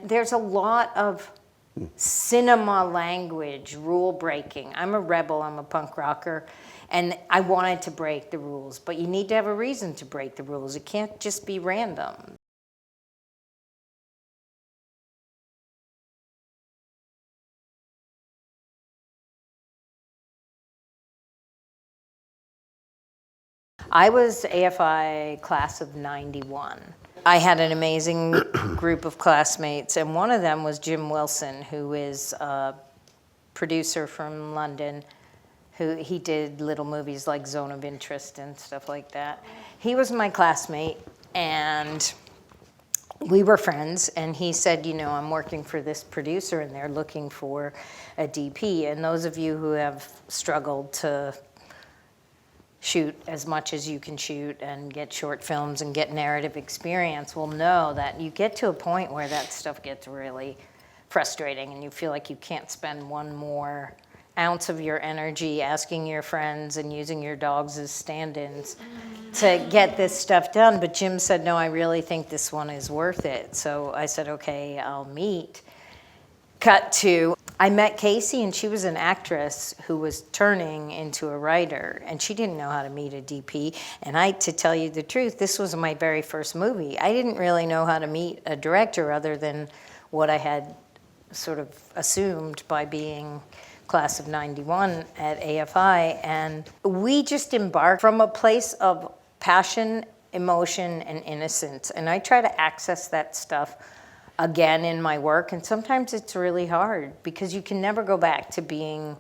There's a lot of cinema language, rule breaking. I'm a rebel, I'm a punk rocker, and I wanted to break the rules, but you need to have a reason to break the rules. It can't just be random. I was AFI class of 91. I had an amazing group of classmates, and one of them was Jim Wilson, who is a producer from London. He did little movies like Zone of Interest and stuff like that. He was my classmate, and we were friends, and he said, you know, I'm working for this producer, and they're looking for a DP. And those of you who have struggled to shoot as much as you can shoot and get short films and get narrative experience will know that you get to a point where that stuff gets really frustrating and you feel like you can't spend one more ounce of your energy asking your friends and using your dogs as stand-ins to get this stuff done. But Jim said, no, I really think this one is worth it. So I said, okay, I'll meet. Cut to, I met Casey, and she was an actress who was turning into a writer, and she didn't know how to meet a DP. And to tell you the truth, this was my very first movie. I didn't really know how to meet a director other than what I had sort of assumed by being class of 91 at AFI. And we just embarked from a place of passion, emotion, and innocence. And I try to access that stuff again in my work, and sometimes it's really hard because you can never go back to being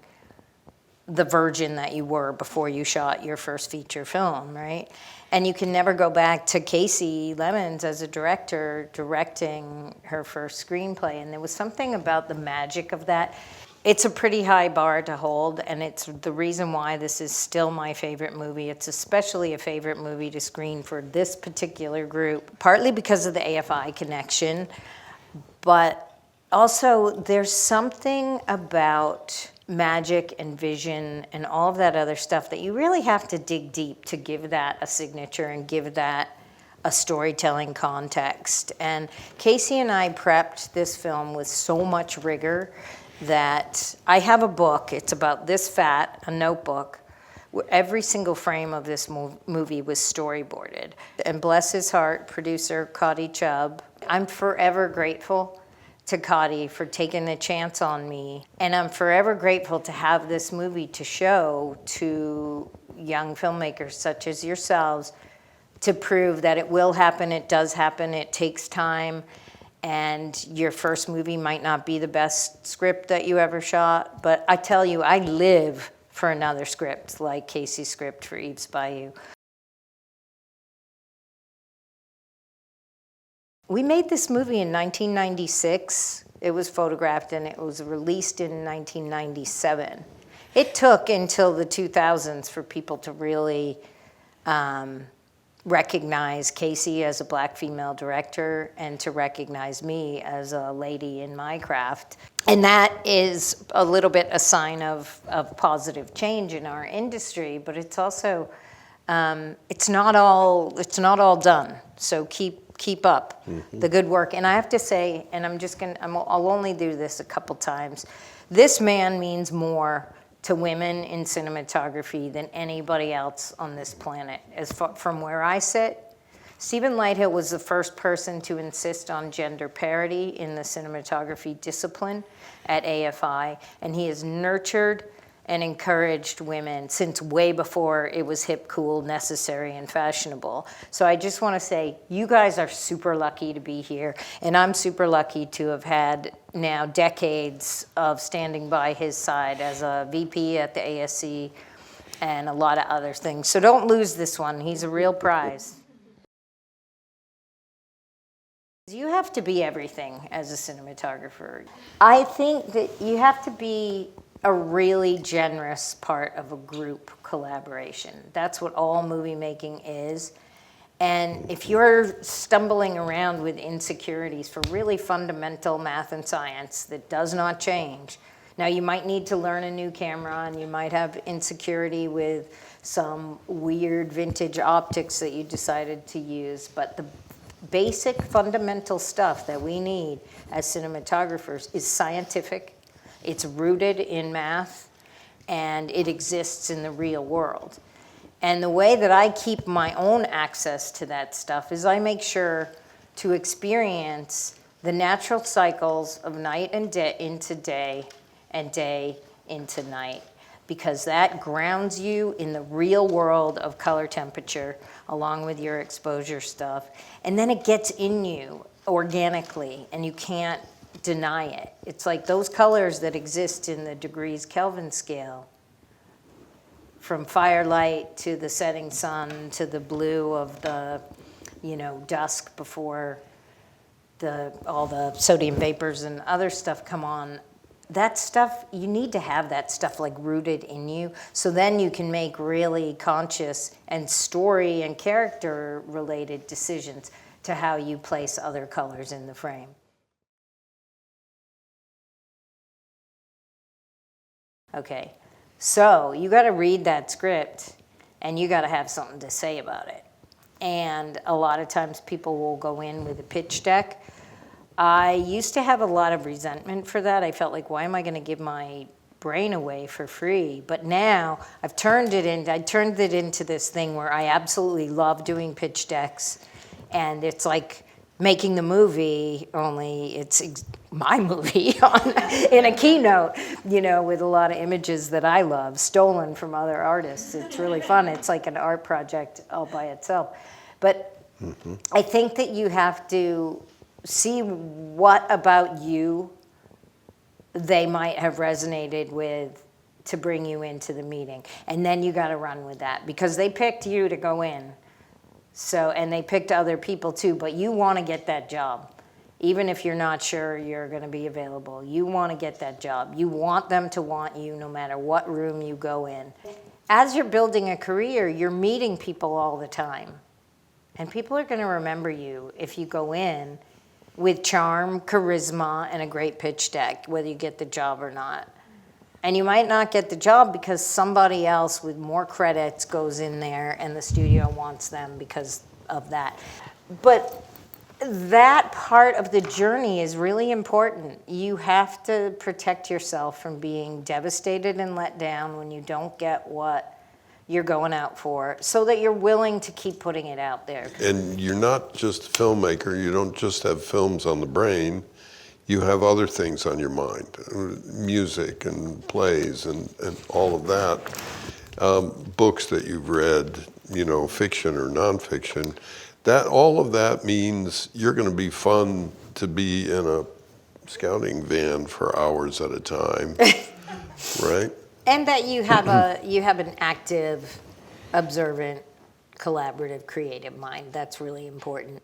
the virgin that you were before you shot your first feature film, right? And you can never go back to Casey Lemons as a director directing her first screenplay, and there was something about the magic of that. It's a pretty high bar to hold, and it's the reason why this is still my favorite movie. It's especially a favorite movie to screen for this particular group, partly because of the AFI connection, but also there's something about magic and vision and all of that other stuff that you really have to dig deep to give that a signature and give that a storytelling context. And Casey and I prepped this film with so much rigor that I have a book, it's about this fat, a notebook, where every single frame of this movie was storyboarded. And bless his heart, producer Cotty Chubb, I'm forever grateful to Cotty for taking the chance on me. And I'm forever grateful to have this movie to show to young filmmakers such as yourselves to prove that it will happen, it does happen, it takes time, and your first movie might not be the best script that you ever shot, but I tell you, I live for another script like Casey's script for EVE'S BAYOU. We made this movie in 1996. It was photographed and it was released in 1997. It took until the 2000s for people to really recognize Casey as a Black female director and to recognize me as a lady in my craft. And that is a little bit a sign of positive change in our industry, but it's also, it's not all done. So keep up the good work. And I have to say, and I'll only do this a couple times, this man means more to women in cinematography than anybody else on this planet. From where I sit, Stephen Lighthill was the first person to insist on gender parity in the cinematography discipline at AFI, and he has nurtured and encouraged women since way before it was hip, cool, necessary, and fashionable. So I just want to say, you guys are super lucky to be here, and I'm super lucky to have had now decades of standing by his side as a VP at the ASC and a lot of other things. So don't lose this one. He's a real prize. You have to be everything as a cinematographer. I think that you have to be a really generous part of a group collaboration. That's what all movie making is. And if you're stumbling around with insecurities for really fundamental math and science that does not change, now you might need to learn a new camera and you might have insecurity with some weird vintage optics that you decided to use, but basic fundamental stuff that we need as cinematographers is scientific, it's rooted in math, and it exists in the real world. And the way that I keep my own access to that stuff is I make sure to experience the natural cycles of night and day into day and day into night, because that grounds you in the real world of color temperature along with your exposure stuff. And then it gets in you organically and you can't deny it. It's like those colors that exist in the degrees Kelvin scale, from firelight to the setting sun to the blue of the, dusk before all the sodium vapors and other stuff come on. That stuff, you need to have that stuff like rooted in you, so then you can make really conscious and story and character related decisions to how you place other colors in the frame. Okay, so you got to read that script and you got to have something to say about it. And a lot of times people will go in with a pitch deck. I used to have a lot of resentment for that. I felt like, why am I going to give my brain away for free? But now I turned it into this thing where I absolutely love doing pitch decks. And it's like making the movie, only it's my movie in a keynote, with a lot of images that I love, stolen from other artists. It's really fun. It's like an art project all by itself. But I think that you have to see what about you they might have resonated with to bring you into the meeting. And then you got to run with that, because they picked you to go in. So, and they picked other people too, but you want to get that job. Even if you're not sure you're going to be available, you want to get that job. You want them to want you no matter what room you go in. As you're building a career, you're meeting people all the time. And people are going to remember you if you go in with charm, charisma, and a great pitch deck, whether you get the job or not. And you might not get the job because somebody else with more credits goes in there and the studio wants them because of that. But that part of the journey is really important. You have to protect yourself from being devastated and let down when you don't get what you're going out for, so that you're willing to keep putting it out there. And you're not just a filmmaker. You don't just have films on the brain. You have other things on your mind, music and plays and all of that, books that you've read, fiction or nonfiction. All of that means you're going to be fun to be in a scouting van for hours at a time, right? And that you have an active, observant, collaborative, creative mind. That's really important.